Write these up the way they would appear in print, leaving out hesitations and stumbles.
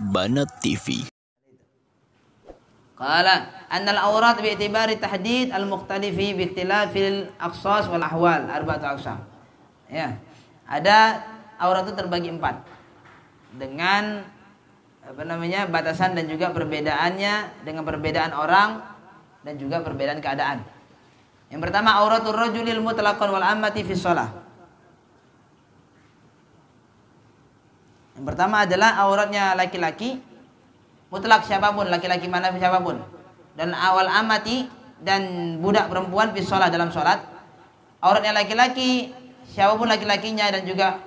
Banat TV. Qala annal awrat bi'tibari tahdid al-mukhtalifi bi'tilafil aqsas wal ahwal arba'atu aqsam. Ya. Ada aurat itu terbagi 4 dengan batasan dan juga perbedaannya dengan perbedaan orang dan juga perbedaan keadaan. Yang pertama auratul rajulil mutlaqan wal ammati fi shalah. Yang pertama adalah auratnya laki-laki mutlak siapapun, laki-laki mana siapapun, dan awal amati dan budak perempuan fi shalah dalam salat. Auratnya laki-laki siapapun laki-lakinya dan juga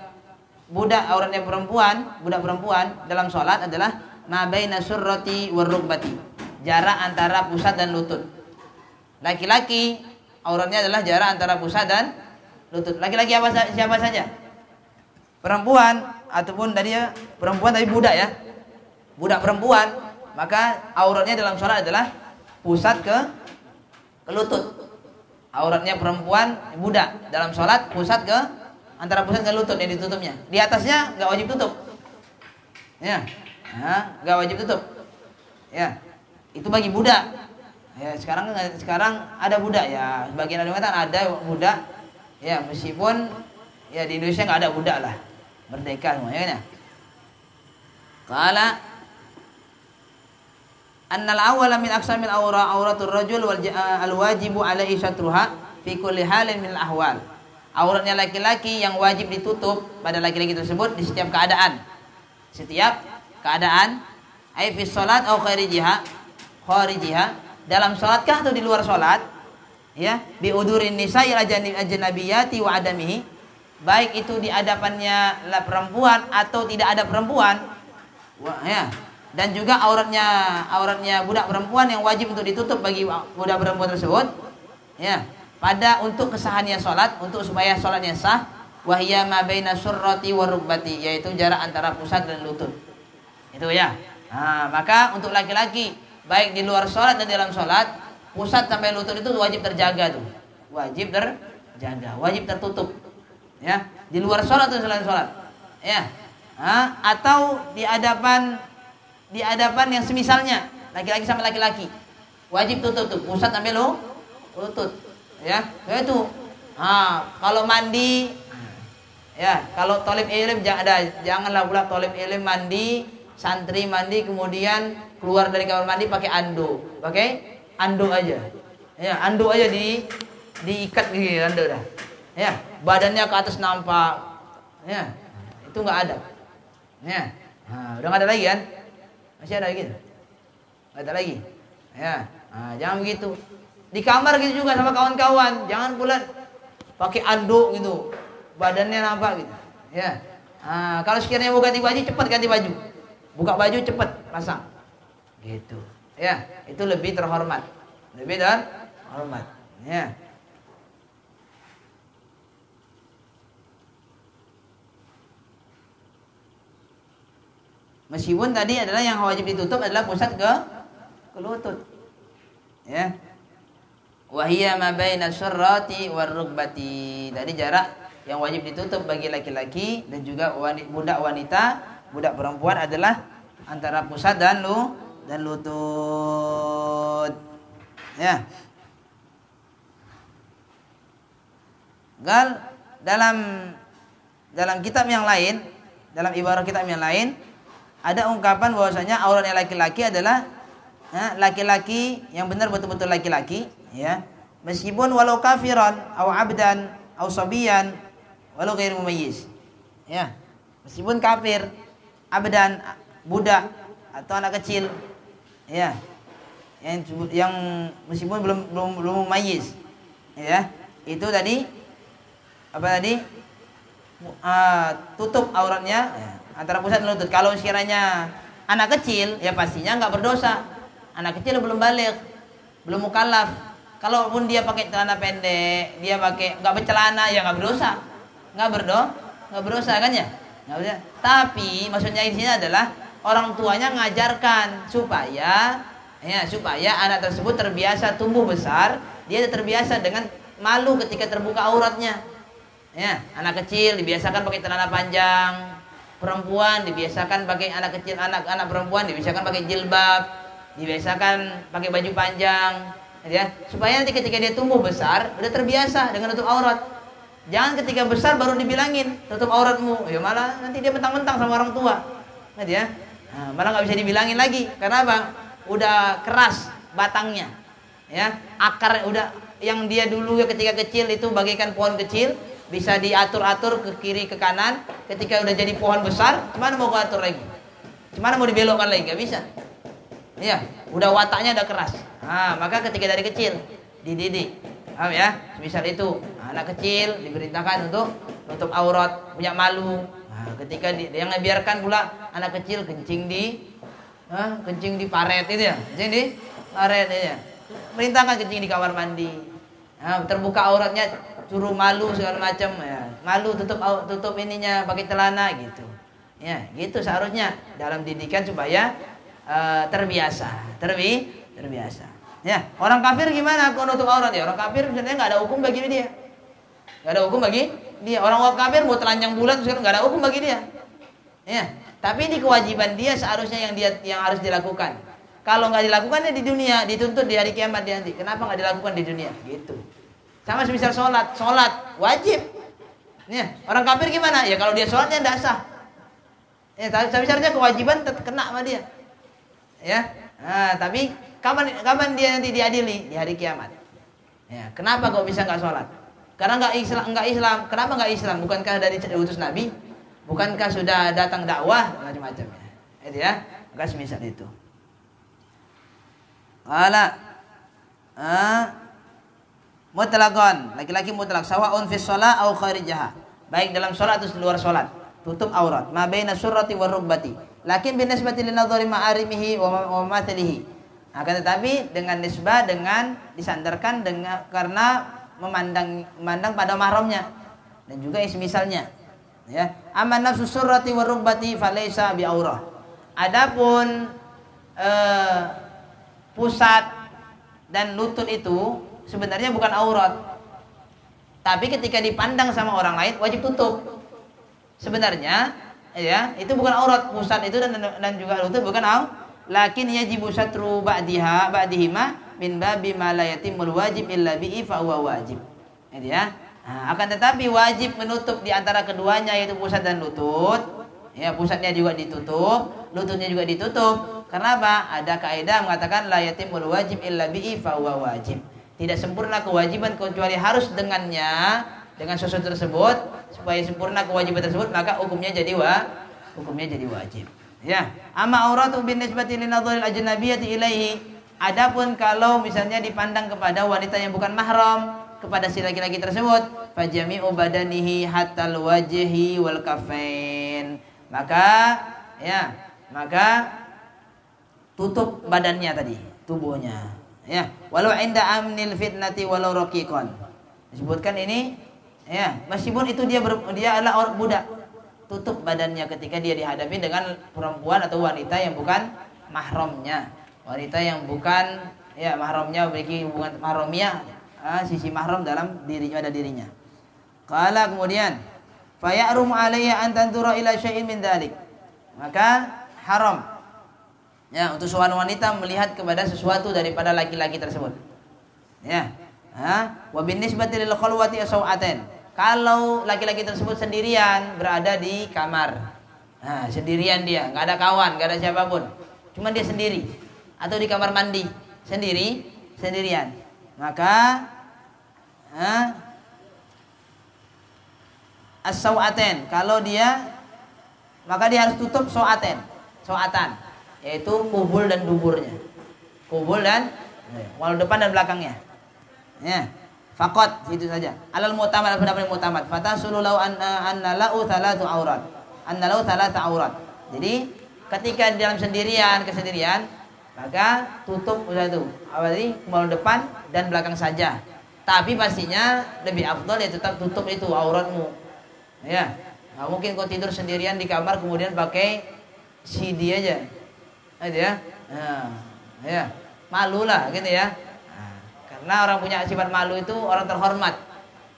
budak auratnya perempuan, budak perempuan dalam salat adalah ma baina surrati war rukbati, jarak antara pusat dan lutut. Laki-laki auratnya adalah jarak antara pusat dan lutut. Laki-laki siapa saja? Perempuan ataupun tadi ya, perempuan tapi budak ya. Budak perempuan, maka auratnya dalam sholat adalah pusat ke lutut. Auratnya perempuan budak dalam sholat pusat ke antara pusat ke lutut yang ditutupnya. Di atasnya nggak wajib tutup. Ya, nggak wajib tutup. Ya, itu bagi budak. Ya, sekarang ada budak ya. Sebagian ada mengatakan ada budak. Ya, meskipun ya di Indonesia nggak ada budak lah. Merdeka semuanya kan ya. Qala annal awwala min aqsamil auratur rajul wal wajibu alaihi satruha fi kulli halin min al ahwal. Auratnya laki-laki yang wajib ditutup pada laki-laki tersebut di setiap keadaan. Setiap keadaan ai fi shalat au kharijiha dalam salatkah atau di luar salat ya bi udurin nisa'i ajnabiyati wa adamihi, baik itu di hadapannya perempuan atau tidak ada perempuan. Wah, ya. Dan juga auratnya budak perempuan yang wajib untuk ditutup bagi budak perempuan tersebut ya pada untuk kesahannya salat, untuk supaya salatnya sah, wahya ma baina surrati wa rukbati, yaitu jarak antara pusat dan lutut. Itu ya. Nah, maka untuk laki-laki baik di luar salat dan dalam salat, pusat sampai lutut itu wajib terjaga tuh. Wajib terjaga, wajib tertutup. Ya, di luar salat atau selain salat. Ya. Atau di hadapan yang semisalnya laki-laki sama laki-laki wajib tutup tuh pusat sampai lutut ya itu kalau mandi ya kalau thalib ilm janganlah pula thalib ilm mandi, santri mandi kemudian keluar dari kamar mandi pakai ando aja ya, ando aja diikat gitu ando dah ya, badannya ke atas nampak ya, itu nggak ada ya. Udah nggak ada lagi kan? Masih ada lagi? Nggak ada lagi? Ya, jangan begitu. Di kamar gitu juga sama kawan-kawan, jangan pula pakai anduk gitu, badannya nampak gitu. Ya, kalau sekiranya mau ganti baju cepat ganti baju, buka baju cepat pasang, gitu. Ya, itu lebih terhormat, Ya. Meskipun tadi adalah yang wajib ditutup adalah pusat ke lutut. Ya. Wahiyya ma baina surrati war rukbati. Tadi jarak yang wajib ditutup bagi laki-laki dan juga budak wanita, budak perempuan adalah antara pusat dan lutut. Ya. Dalam kitab yang lain, dalam ibarat kitab yang lain ada ungkapan bahwasanya auratnya laki-laki adalah laki-laki yang benar betul-betul laki-laki ya, meskipun walau kafiran au abdan au sabiyan walau ghairu mumayyiz ya, meskipun kafir, abdan budak atau anak kecil ya, yang meskipun belum mumayyiz ya, itu tadi tutup auratnya ya, antara pusat dan lutut. Kalau sekiranya anak kecil ya pastinya nggak berdosa. Anak kecil belum balik, belum mukallaf. Kalaupun dia pakai celana pendek, dia pakai nggak bercelana ya nggak berdosa, nggak berdosa kan ya? Nggak berdosa. Tapi maksudnya di sini adalah orang tuanya ngajarkan supaya anak tersebut terbiasa tumbuh besar, dia terbiasa dengan malu ketika terbuka auratnya. Ya, anak kecil dibiasakan pakai celana panjang, perempuan dibiasakan pakai, anak kecil, anak-anak perempuan dibiasakan pakai jilbab, dibiasakan pakai baju panjang, ya, supaya nanti ketika dia tumbuh besar udah terbiasa dengan tutup aurat. Jangan ketika besar baru dibilangin tutup auratmu, ya malah nanti dia mentang-mentang sama orang tua, ya, nah, malah nggak bisa dibilangin lagi. Karena apa? Udah keras batangnya, ya, akar udah, yang dia dulu ya ketika kecil itu bagaikan pohon kecil, bisa diatur-atur ke kiri ke kanan. Ketika udah jadi pohon besar, gimana mau atur lagi? Gimana mau dibelokkan lagi? Gak bisa. Iya, udah wataknya udah keras. Nah, maka ketika dari kecil dididik, paham ya? Misal itu anak kecil diperintahkan untuk nutup aurat, punya malu. Nah, ketika yang biarkan pula anak kecil kencing di paret itu ya, kencing di paret itu ya. Perintahkan kencing di kamar mandi. Nah, terbuka auratnya, suruh malu segala macam, ya. Malu tutup ininya pakai celana gitu. Ya, gitu seharusnya dalam didikan supaya terbiasa. Terbiasa. Ya, orang kafir gimana kalau nutup aurat ya? Orang kafir sebenarnya enggak ada hukum bagi dia. Enggak ada hukum bagi dia. Orang kafir mau telanjang bulan sekarang enggak ada hukum bagi dia. Ya, tapi ini kewajiban dia seharusnya yang harus dilakukan. Kalau nggak dilakukan di dunia, dituntut di hari kiamat dia nanti. Kenapa nggak dilakukan di dunia? Gitu. Sama semisal sholat wajib. Ya, orang kafir gimana? Ya kalau dia sholatnya tidak sah. Ya, tapi seharusnya kewajiban kena sama dia. Ya, nah, tapi kapan dia nanti diadili? Di hari kiamat. Ya, kenapa kok bisa nggak sholat? Karena nggak Islam. Kenapa nggak Islam? Bukankah dari utus Nabi? Bukankah sudah datang dakwah macam-macam? Itu ya, maka semisal itu. Qala mutlaqan, laki-laki mutlak, sawa'un fi shalah au kharijaha, baik dalam salat atau di luar salat, tutup aurat, ma baina surrati wa rubbati, lakin bin nisbati li nadhari ma'arimihi wa mathilihi. Akan tetapi dengan nisbah, dengan disandarkan dengan karena memandang pada mahramnya dan juga misalnya, ya. Amma nafsu surrati wa rubbati falaysa bi aurah. Adapun pusat dan lutut itu sebenarnya bukan aurat, tapi ketika dipandang sama orang lain wajib tutup. Sebenarnya, ya, itu bukan aurat, pusat itu dan juga lutut bukan aurat. Lakin yajibu satru ba'dihima min babi ma la yatimul wajib illa bihi fa huwa wajib. Ya. Nah, akan tetapi wajib menutup di antara keduanya, yaitu pusat dan lutut. Ya, pusatnya juga ditutup, lututnya juga ditutup. Karena apa? Ada kaidah mengatakan la yatimul wajib illa bihi fa huwa wajib. Tidak sempurna kewajiban kecuali harus dengannya, dengan sesuatu tersebut. Supaya sempurna kewajiban tersebut, maka hukumnya jadi wajib. Ya, amma auratu bin nisbati li nadharil ajnabiyyati ilaihi. Adapun kalau misalnya dipandang kepada wanita yang bukan mahram kepada si laki-laki tersebut, fajami'u badanihi hatta al-wajhi wal kaffain. Maka tutup badannya tadi, tubuhnya. Ya, walau inda amnil fitnati walau raqiqan. Disebutkan ini, ya, meskipun itu dia adalah orang budak, tutup badannya ketika dia dihadapi dengan perempuan atau wanita yang bukan mahramnya. Wanita yang bukan, ya, mahramnya memiliki hubungan mahramiyah, sisi mahram dalam dirinya. Qala, kemudian fa ya'rum 'alayya an tanzura ila syai'in min dzalik. Maka haram, ya, untuk seorang wanita melihat kepada sesuatu daripada laki-laki tersebut. Ya. Wa bin nisbati lil khalwati saw'atan. Kalau laki-laki tersebut sendirian berada di kamar. Nah, sendirian dia, enggak ada kawan, enggak ada siapapun. Cuma dia sendiri atau di kamar mandi sendirian. Maka as-saw'atan, maka dia harus tutup saw'atan, yaitu kubul dan duburnya. Kubul dan walau depan dan belakangnya. Ya. Faqat, itu saja. Alal mu'tamad, pendapat mu'tamad. Fatasulu law anna lahu thalathu aurat. Jadi ketika dalam kesendirian, maka tutup satu. Awali kubul depan dan belakang saja. Tapi pastinya lebih afdal ya tetap tutup itu auratmu. Ya. Nggak mungkin kau tidur sendirian di kamar kemudian pakai CD aja. Gitu ya. Nah, ya. Malulah gitu ya. Nah, karena orang punya sifat malu itu orang terhormat.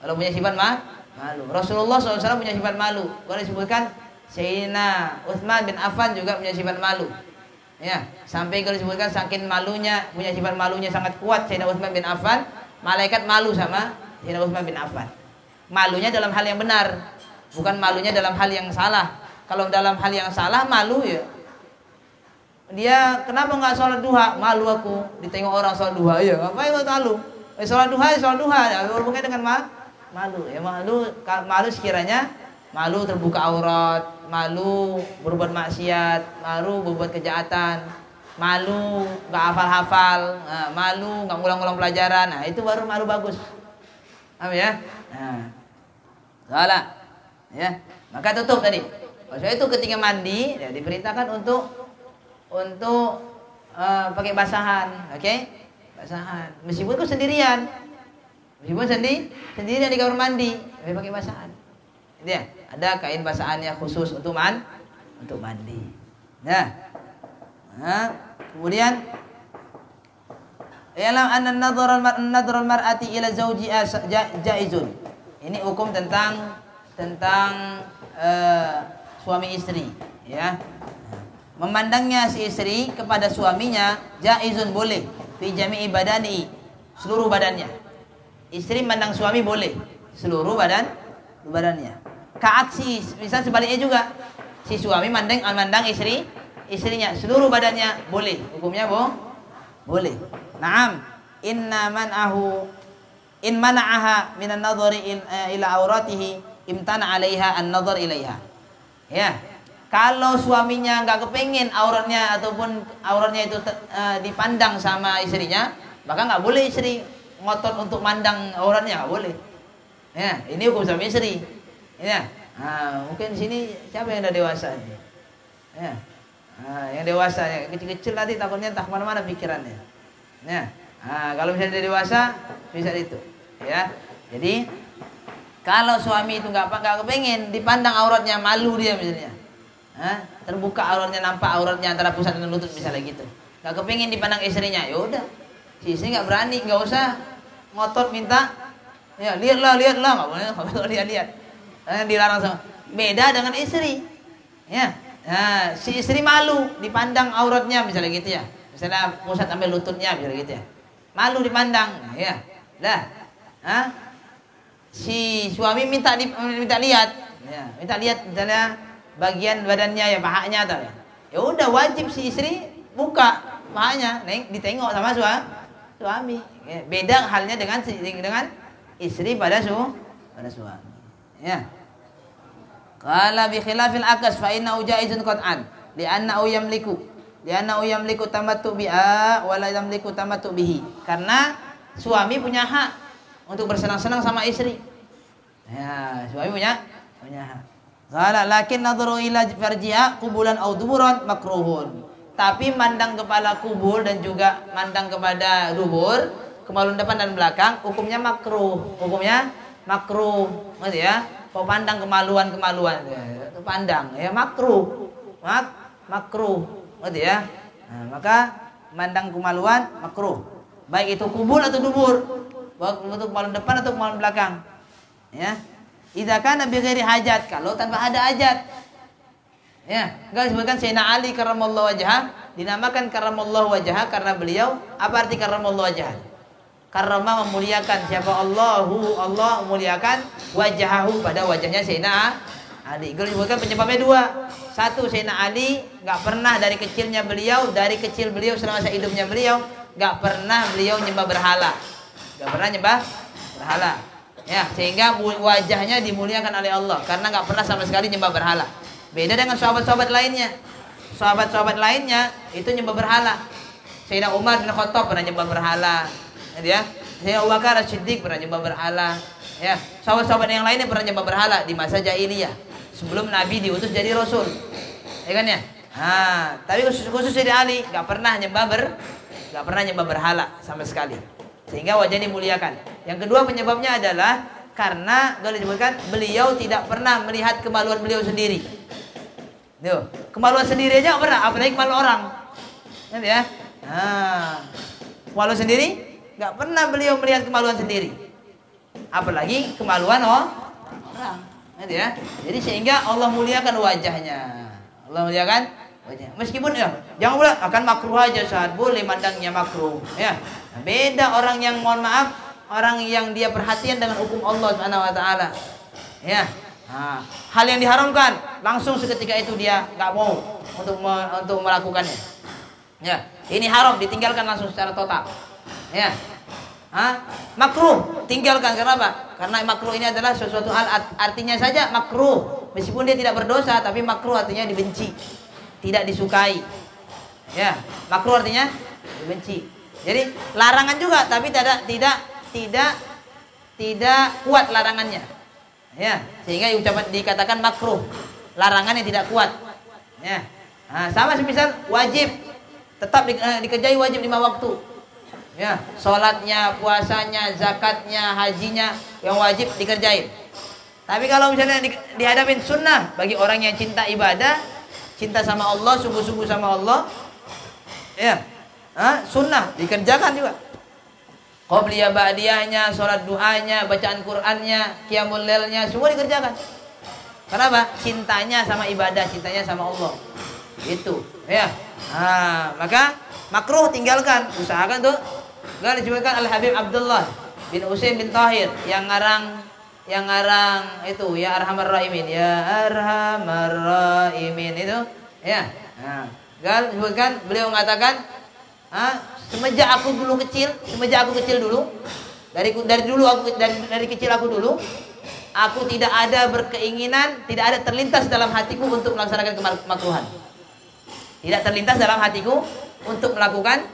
Kalau punya sifat malu. Rasulullah SAW punya sifat malu. Kalau disebutkan Sayyidina Utsman bin Affan juga punya sifat malu. Ya, sampai kalau disebutkan saking malunya, punya sifat malunya sangat kuat Sayyidina Utsman bin Affan, malaikat malu sama Sayyidina Utsman bin Affan. Malunya dalam hal yang benar, bukan malunya dalam hal yang salah. Kalau dalam hal yang salah malu ya. Dia kenapa nggak sholat duha? Malu aku ditengok orang sholat duha. Iya, ngapain kau malu? Sholat duha, sholat duha. Hubungannya dengan malu. Ya malu sekiranya malu terbuka aurat, malu berbuat maksiat, malu berbuat kejahatan, malu nggak hafal-hafal, malu nggak ngulang-ngulang pelajaran. Nah itu baru malu bagus. Paham ya? Nah, salah. Ya, maka tutup tadi. Maksudnya itu ketika mandi, ya diperintahkan untuk pakai basahan, oke? Basahan. Meskipun kau sendirian, sendirian di kamar mandi, tapi pakai basahan. Dia ada kain basahannya khusus untuk mandi. Nah, kemudian ialah an-nadhar al-mar'ati ila zawjiha jaizun. Ini hukum tentang suami istri, ya. Memandangnya si istri kepada suaminya jaizun, boleh, fi jami'i badani, seluruh badannya. Istri mandang suami boleh seluruh badannya. Kaaksi, misal sebaliknya juga, si suami mandang istrinya seluruh badannya boleh. Hukumnya boleh. Naam, in mana'aha minan nadhari ila auratihi imtana 'alaiha an-nadhar ilaiha. Ya. Kalau suaminya nggak kepengen auratnya ataupun auratnya itu dipandang sama istrinya, maka nggak boleh istri ngotot untuk mandang auratnya, nggak boleh. Ya, ini hukum suami istri. Ya, mungkin di sini siapa yang udah dewasa ini? Ya, yang dewasa, ya kecil-kecil nanti takutnya tak kemana-mana pikirannya. Ya, kalau misalnya dia dewasa bisa itu. Ya, jadi kalau suami itu nggak kepengen dipandang auratnya, malu dia misalnya. Terbuka auratnya, nampak auratnya antara pusat dan lutut misalnya gitu. Gak kepengin dipandang istrinya, ya udah. Si istri nggak berani, nggak usah ngotot minta. Ya lihatlah, nggak boleh lihat. Dilarang sama. Beda dengan istri. Ya, si istri malu dipandang auratnya misalnya gitu ya. Misalnya pusat sampai lututnya misalnya gitu ya. Malu dipandang, ya. Dah. Si suami minta lihat, ya, minta lihat misalnya bagian badannya, ya pahanya atau ya udah wajib si istri buka pahanya, ditengok sama suami. Ya, beda halnya dengan istri pada suami. Ya. Qala bi khilafil akas fa inna jaizun qat'an li'anna yamliku tamattu bi'a wa la yamliku tamattu bihi. Karena suami punya hak untuk bersenang-senang sama istri. Ya, suami punya hak. Qala lakin nadharu ila farji'a qubulan aw duburan makruhun. Tapi mandang kepala kubur dan juga mandang kepada dubur, kemaluan depan dan belakang, hukumnya makruh. Ngerti ya? Kau pandang kemaluan, pandang ya makruh. Makruh. Ngerti ya? Maka mandang kemaluan makruh. Baik itu kubur atau dubur. Baik untuk kemaluan depan atau kemaluan belakang. Ya. Idza kana bi ghairi hajat, kalau tanpa ada hajat. Ya, enggak disebutkan Sayyidina Ali karramallahu wajhah, dinamakan karramallahu wajhah karena beliau, apa arti karramallahu wajhah? Karrama memuliakan, siapa Allah memuliakan wajhahu, pada wajahnya Sayyidina Ali. Enggak disebutkan penyebabnya dua. Satu, Sayyidina Ali enggak pernah dari kecil beliau selama hidupnya beliau enggak pernah beliau nyembah berhala. Ya, sehingga wajahnya dimuliakan oleh Allah karena nggak pernah sama sekali nyembah berhala. Beda dengan sahabat-sahabat lainnya. Sahabat-sahabat lainnya itu nyembah berhala. Sayyidina Umar bin Khattab pernah nyembah berhala, ya. Sayyidina Abu Bakar As-Siddiq pernah nyembah berhala, ya. Sahabat-sahabat yang lainnya pernah nyembah berhala di masa jahiliyah sebelum Nabi diutus jadi Rasul, ya kan ya. Tapi khusus Sayyidina Ali nggak pernah nyembah berhala sama sekali, sehingga wajahnya dimuliakan. Yang kedua penyebabnya adalah karena kalau disebutkan beliau tidak pernah melihat kemaluan beliau sendiri. Tuh, kemaluan sendiri aja nggak pernah, apalagi kemaluan orang. Ya. Kemaluan sendiri nggak pernah beliau melihat kemaluan sendiri, apalagi kemaluan orang. Gitu ya. Jadi sehingga Allah muliakan wajahnya. Allah muliakan wajah. Meskipun ya, jangan pula akan makruh aja saat boleh mandangnya makruh. Ya. Nah, beda orang yang mohon maaf, orang yang dia perhatian dengan hukum Allah Subhanahu wa taala. Ya. Nah, hal yang diharamkan langsung seketika itu dia nggak mau untuk melakukannya. Ya. Ini haram ditinggalkan langsung secara total. Ya. Makruh tinggalkan, karena apa? Karena makruh ini adalah sesuatu hal artinya saja makruh, meskipun dia tidak berdosa, tapi makruh artinya dibenci, tidak disukai. Ya, makruh artinya dibenci. Jadi larangan juga, tapi tidak kuat larangannya. Ya, sehingga dikatakan makruh, larangan yang tidak kuat. Ya, sama semisal wajib, tetap dikerjai wajib 5 waktu. Ya, sholatnya, puasanya, zakatnya, hajinya yang wajib dikerjain. Tapi kalau misalnya dihadapin sunnah bagi orang yang cinta ibadah, cinta sama Allah, sungguh-sungguh sama Allah, ya, sunnah dikerjakan juga. Qobliyah ba'diyahnya, sholat duanya, bacaan Qur'annya, qiyamul lailnya, semua dikerjakan. Kenapa? Cintanya sama ibadah, cintanya sama Allah. Itu, ya. Maka makruh tinggalkan, usahakan tuh. Gak disebutkan Al-Habib Abdullah bin Usain bin Tahir yang ngarang itu ya Arhamar Rahimin, ya Arhamar Rahimin itu, ya. Gak disebutkan, beliau mengatakan, semenjak aku kecil dulu, dari kecil aku dulu, aku tidak ada berkeinginan, tidak ada terlintas dalam hatiku untuk melaksanakan kemakruhan. Tidak terlintas dalam hatiku untuk melakukan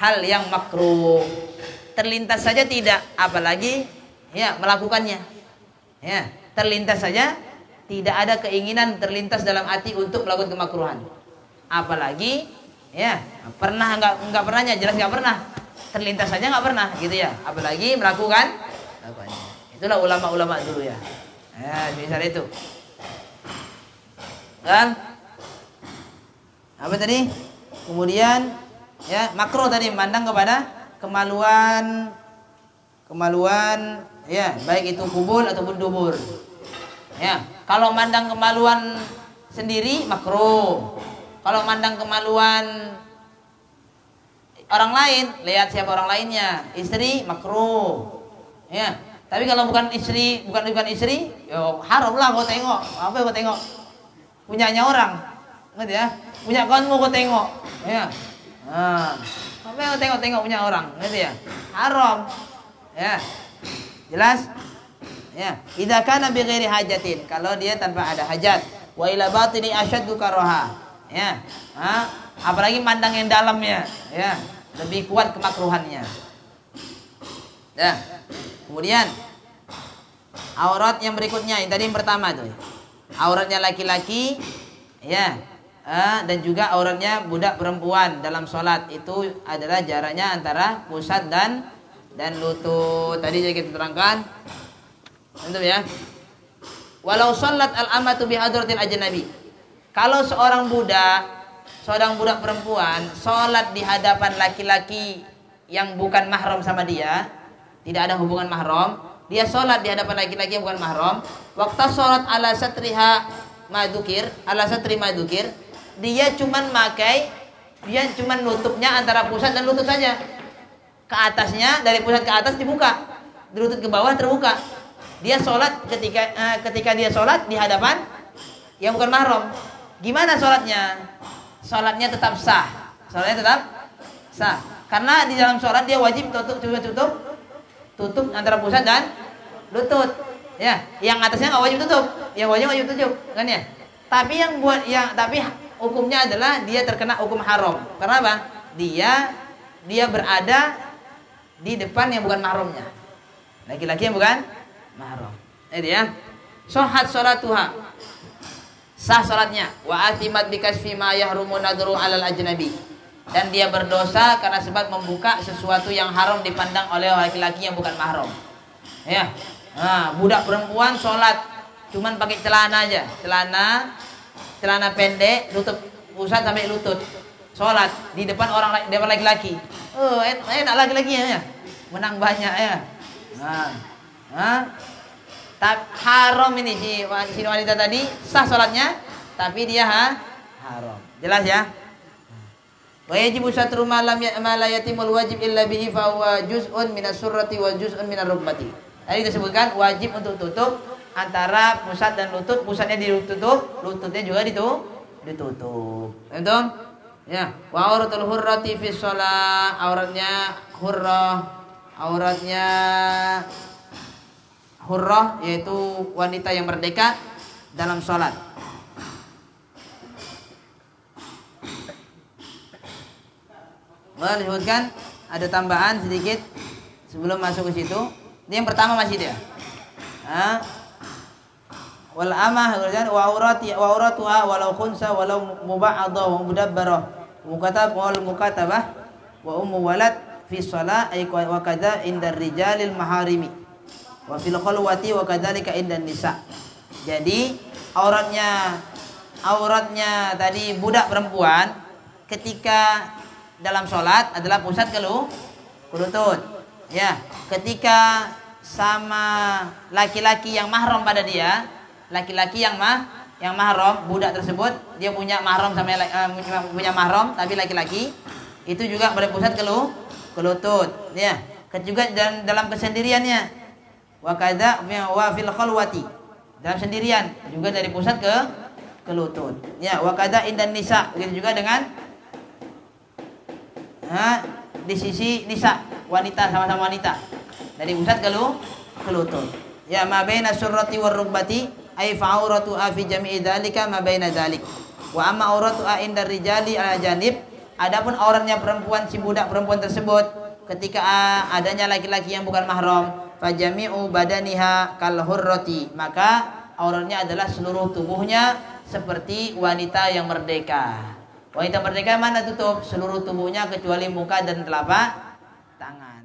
hal yang makruh. Terlintas saja tidak, apalagi ya melakukannya. Ya, terlintas saja tidak ada keinginan terlintas dalam hati untuk melakukan kemakruhan. Apalagi ya enggak pernahnya, jelas enggak pernah. Terlintas saja enggak pernah gitu ya. Apalagi melakukannya. Itulah ulama-ulama dulu ya. Ya, misal itu. Dan apa tadi? Kemudian ya, makruh tadi memandang kepada kemaluan ya, baik itu kubul ataupun dubur. Ya, kalau mandang kemaluan sendiri makruh. Kalau mandang kemaluan orang lain, lihat siapa orang lainnya, istri makruh. Ya, tapi kalau bukan istri, yo haram lah kau tengok. Apa yang kau tengok? Punyanya orang. Ngerti ya? Punya kawanmu kau tengok. Ya. Apa yang tengok punya orang, gitu ya? Haram. Ya. Jelas? Ya. Idza kana bi ghairi hajatin, kalau dia tanpa ada hajat. Wa ila batini asyaddu karaha. Ya. Apalagi mandang yang dalamnya, ya. Lebih kuat kemakruhannya. Ya. Kemudian aurat yang berikutnya, yang tadi yang pertama tuh. Auratnya laki-laki, ya. Dan juga auratnya budak perempuan dalam sholat itu adalah jaraknya antara pusat dan lutut. Tadi saya kita terangkan, itu ya. Walau sholat al-amatu bihadratil ajnabi. Kalau seorang budak perempuan sholat di hadapan laki-laki yang bukan mahram sama dia, tidak ada hubungan mahram, dia sholat di hadapan laki-laki yang bukan mahram. Waktu sholat ala satri madukir, dia cuman nutupnya antara pusat dan lutut saja. Ke atasnya, dari pusat ke atas dibuka, dari lutut ke bawah terbuka. Dia sholat ketika dia sholat di hadapan yang bukan mahram. Gimana sholatnya? Sholatnya tetap sah. Karena di dalam sholat dia wajib tutup antara pusat dan lutut. Ya, yang atasnya nggak wajib tutup, yang wajib tutup, kan ya? Tapi hukumnya adalah dia terkena hukum haram. Karena apa? Dia berada di depan yang bukan mahramnya. Laki-laki yang bukan mahram. Itu ya. Sahhat salatuha. Sah salatnya. Wa atimat bikasfi ma yahrumu nadru 'alal ajnabi. Dan dia berdosa karena sebab membuka sesuatu yang haram dipandang oleh laki-laki yang bukan mahram. Ya. Budak perempuan salat cuman pakai celana aja. Celana pendek, tutup pusat sampai lutut. Sholat di depan depan laki-laki. Enak laki-laki ya. Menang banyak ya. Haram ini si wanita tadi sah sholatnya, tapi dia haram. Jelas ya? Wa yajibu satru ma la yatimul wajib illa bihi fa huwa juz'un minas surrati wa juz'un minar rukbati. Tadi disebutkan wajib untuk tutup antara pusat dan lutut. Pusatnya ditutup, lututnya juga ditutup. Betul? Ya, wa auratul hurrati fi shalah, auratnya hurrah yaitu wanita yang merdeka dalam sholat. Boleh disebutkan ada tambahan sedikit sebelum masuk ke situ. Ini yang pertama masih dia. Wal amah wa auratuha walau khunsa walau muba'adah wa mudabbarah mukatabah wa ummu walad fi shalah ay wa kadza indar rijalil maharimi wa fil khalwati wa kadzalika indan nisa. Jadi auratnya tadi budak perempuan ketika dalam sholat adalah pusat ke lutut. Ya, ketika sama laki-laki yang mahram pada dia, laki-laki yang mahram, budak tersebut dia punya mahram sama punya mahram tapi laki-laki itu juga berpusat ke lutut. Ya, juga dalam kesendiriannya. Wa kadza wa fil khalwati, dalam sendirian juga dari pusat ke lutut. Ya, wa kadza indan nisa, begitu juga dengan di sisi nisa, wanita, sama-sama wanita. Dari pusat ke lutut. Ya, ma baina surrati war rukbati ay fa auratu fi jami'i dzalika ma baina dzalik. Wa amma auratu indar rijali ala janib, adapun auratnya perempuan, si budak perempuan tersebut ketika adanya laki-laki yang bukan mahram, fajami'u badaniha kal hurrati, maka auratnya adalah seluruh tubuhnya seperti wanita yang merdeka. Wanita merdeka mana tutup seluruh tubuhnya kecuali muka dan telapak tangan.